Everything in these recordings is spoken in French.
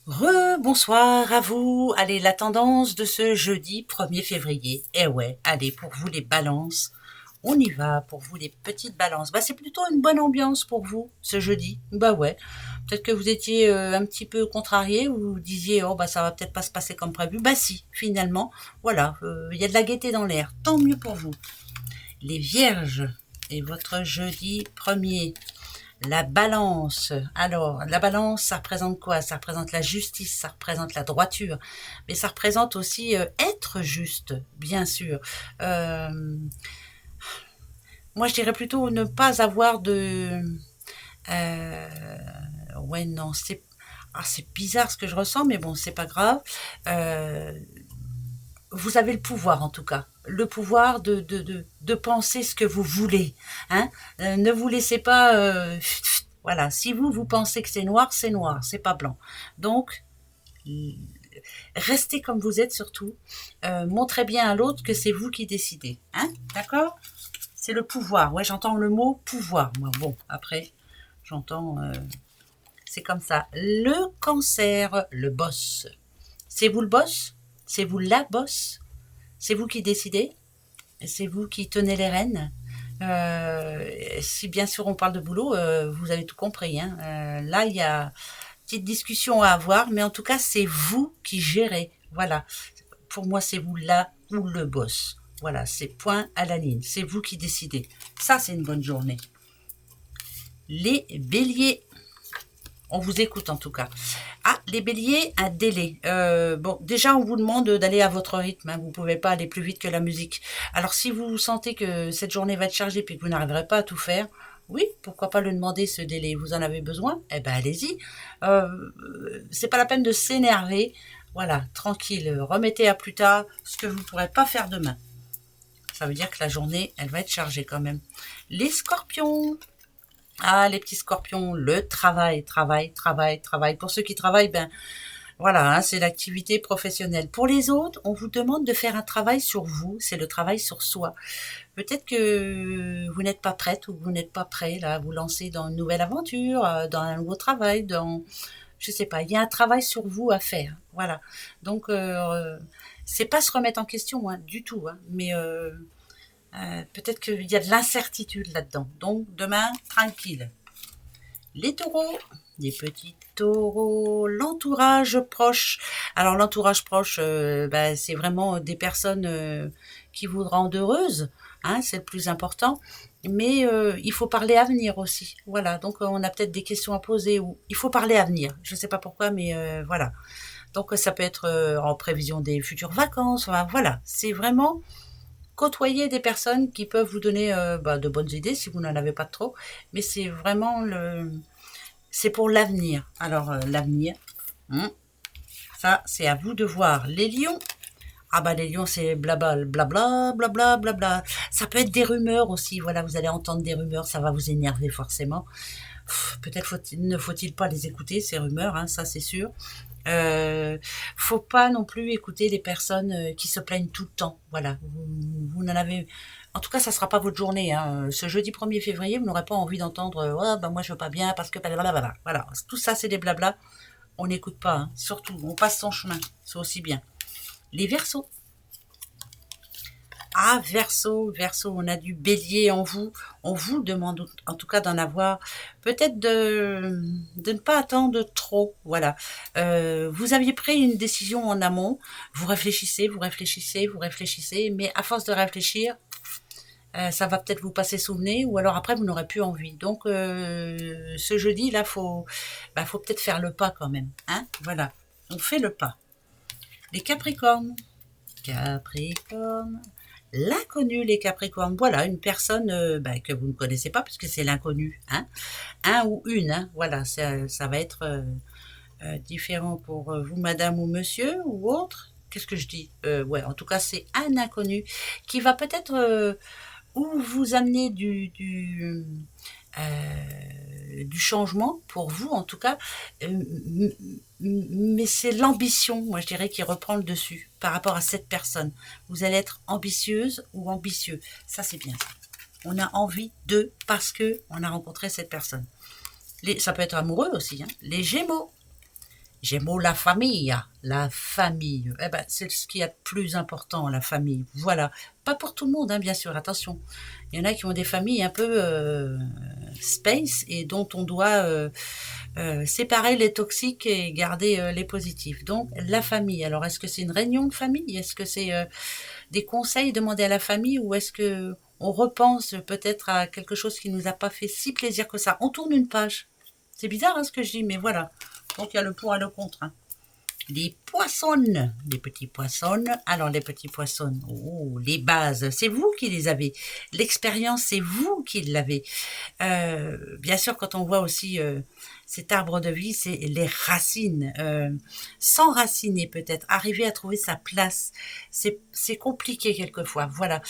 Bonsoir à vous. Allez, la tendance de ce jeudi 1er février. Eh ouais, allez, pour vous les balances, on y va pour vous les petites balances. Bah, c'est plutôt une bonne ambiance pour vous ce jeudi. Bah ouais. Peut-être que vous étiez un petit peu contrarié ou vous disiez oh bah ça va peut-être pas se passer comme prévu. Bah si, finalement, voilà, il y a de la gaieté dans l'air. Tant mieux pour vous. Les vierges et votre jeudi 1er. La balance. Alors, la balance, ça représente quoi? Ça représente la justice, ça représente la droiture, mais ça représente aussi être juste, bien sûr. Euh, Moi, je dirais plutôt ne pas avoir de... euh, ouais, non, c'est bizarre ce que je ressens, mais bon, c'est pas grave. Euh, vous avez le pouvoir, en tout cas. Le pouvoir de penser ce que vous voulez. Hein. Ne vous laissez pas... voilà, si vous pensez que c'est noir, c'est pas blanc. Donc, restez comme vous êtes surtout. Montrez bien à l'autre que c'est vous qui décidez. Hein. D'accord. C'est le pouvoir. Ouais, j'entends le mot pouvoir. Moi, bon, après, j'entends... c'est comme ça. Le cancer, le boss. C'est vous le boss? C'est vous la boss? C'est vous qui décidez? C'est vous qui tenez les rênes? Si bien sûr on parle de boulot, vous avez tout compris. Hein. Là, il y a une petite discussion à avoir, mais en tout cas, c'est vous qui gérez. Voilà. Pour moi, c'est vous là ou le boss. Voilà, c'est point à la ligne. C'est vous qui décidez. Ça, c'est une bonne journée. Les béliers. On vous écoute en tout cas. Ah, les béliers, un délai. Bon, déjà, on vous demande d'aller à votre rythme. Hein, vous ne pouvez pas aller plus vite que la musique. Alors, si vous sentez que cette journée va être chargée et que vous n'arriverez pas à tout faire, oui, pourquoi pas le demander, ce délai. Vous en avez besoin? Eh ben, allez-y. C'est pas la peine de s'énerver. Voilà, tranquille. Remettez à plus tard ce que vous ne pourrez pas faire demain. Ça veut dire que la journée, elle va être chargée quand même. Les scorpions. Ah, les petits scorpions, le travail, travail, travail, travail. Pour ceux qui travaillent, ben voilà, hein, c'est l'activité professionnelle. Pour les autres, on vous demande de faire un travail sur vous, c'est le travail sur soi. Peut-être que vous n'êtes pas prête ou vous n'êtes pas prêt là, à vous lancer dans une nouvelle aventure, dans un nouveau travail, dans, je sais pas, il y a un travail sur vous à faire. Voilà. Donc, c'est pas se remettre en question, hein, du tout, hein, mais peut-être qu'il y a de l'incertitude là-dedans. Donc, demain, tranquille. Les taureaux, les petits taureaux, l'entourage proche. Alors l'entourage proche, bah, c'est vraiment des personnes qui vous rendent heureuse, hein, c'est le plus important. Mais il faut parler avenir aussi. Voilà, donc on a peut-être des questions à poser ou il faut parler avenir. Je ne sais pas pourquoi, mais voilà. Donc ça peut être en prévision des futures vacances. Enfin, voilà, c'est vraiment côtoyer des personnes qui peuvent vous donner bah, de bonnes idées si vous n'en avez pas trop. Mais c'est vraiment c'est pour l'avenir. Alors, l'avenir, ça, c'est à vous de voir. Les lions, ah bah les lions, c'est blabla, blabla, blabla, blabla. Ça peut être des rumeurs aussi. Voilà, vous allez entendre des rumeurs, ça va vous énerver forcément. Peut-être ne faut-il pas les écouter, ces rumeurs, hein, ça c'est sûr. Faut pas non plus écouter les personnes qui se plaignent tout le temps. Voilà, vous n'en avez... En tout cas, ça sera pas votre journée. Hein. Ce jeudi 1er février, vous n'aurez pas envie d'entendre oh, bah moi je veux pas bien parce que blablabla. Voilà, tout ça c'est des blabla. On n'écoute pas, hein. Surtout, on passe son chemin. C'est aussi bien. Les versos. Ah, Verseau, Verseau, on a du bélier en vous. On vous demande en tout cas d'en avoir. Peut-être de ne pas attendre trop. Voilà. Vous aviez pris une décision en amont. Vous réfléchissez, vous réfléchissez, vous réfléchissez. Mais à force de réfléchir, ça va peut-être vous passer sous le nez. Ou alors après, vous n'aurez plus envie. Donc, ce jeudi, là, faut peut-être faire le pas quand même. Hein, voilà. On fait le pas. Les Capricornes. Capricorne. L'inconnu, les Capricornes. Voilà, une personne bah, que vous ne connaissez pas, puisque c'est l'inconnu. Hein. Un ou une, hein. Voilà, ça va être différent pour vous, madame ou monsieur, ou autre. Qu'est-ce que je dis ouais, en tout cas, c'est un inconnu qui va peut-être ou vous amener du changement pour vous en tout cas, mais c'est l'ambition, moi je dirais, qui reprend le dessus par rapport à cette personne. Vous allez être ambitieuse ou ambitieux, ça c'est bien. On a envie de parce que on a rencontré cette personne. Ça peut être amoureux aussi. Hein. Les Gémeaux, Gémeaux, la famille. La famille. Eh ben, c'est ce qu'il y a de plus important, la famille. Voilà. Pas pour tout le monde, hein, bien sûr, attention. Il y en a qui ont des familles un peu space et dont on doit séparer les toxiques et garder les positifs. Donc, la famille. Alors, est-ce que c'est une réunion de famille? Est-ce que c'est des conseils demandés à la famille ou est-ce que on repense peut-être à quelque chose qui nous a pas fait si plaisir que ça? On tourne une page. C'est bizarre hein, ce que je dis, mais voilà. Donc, il y a le pour et le contre. Hein. Les poissons, les petits poissons. Alors, les petits poissons, oh, les bases, c'est vous qui les avez. L'expérience, c'est vous qui l'avez. Bien sûr, quand on voit aussi cet arbre de vie, c'est les racines. S'enraciner peut-être, arriver à trouver sa place. C'est compliqué quelquefois. Voilà.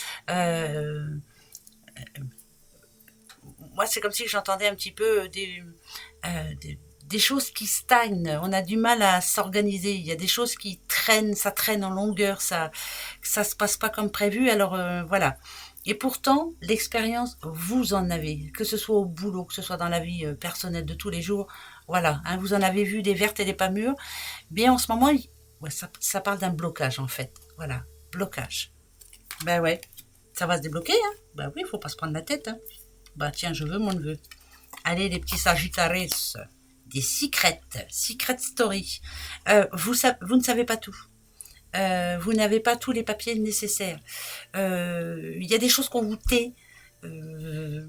Moi, c'est comme si j'entendais un petit peu des choses qui stagnent. On a du mal à s'organiser. Il y a des choses qui traînent, ça traîne en longueur, ça se passe pas comme prévu. Alors voilà. Et pourtant, l'expérience, vous en avez, que ce soit au boulot, que ce soit dans la vie personnelle de tous les jours. Voilà, hein, vous en avez vu des vertes et des pas mûres. Bien, en ce moment, ouais, ça parle d'un blocage en fait. Voilà, blocage. Ben ouais, ça va se débloquer. Hein. Ben oui, il faut pas se prendre la tête. Hein. Bah tiens, je veux mon neveu. Allez, les petits Sagittaires, des secret story. Vous ne savez pas tout. Vous n'avez pas tous les papiers nécessaires. Il y a des choses qu'on vous tait. Euh,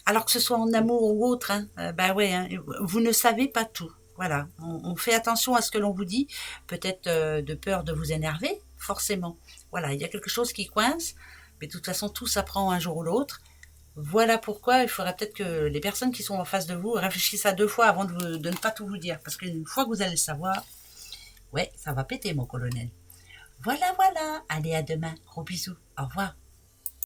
alors que ce soit en amour ou autre, hein, bah ouais, hein, vous ne savez pas tout. Voilà, on fait attention à ce que l'on vous dit, peut-être de peur de vous énerver, forcément. Voilà, il y a quelque chose qui coince, mais de toute façon, tout s'apprend un jour ou l'autre. Voilà pourquoi il faudrait peut-être que les personnes qui sont en face de vous réfléchissent à deux fois avant de ne pas tout vous dire. Parce qu'une fois que vous allez le savoir, ouais, ça va péter, mon colonel. Voilà, voilà. Allez, à demain. Gros bisous. Au revoir.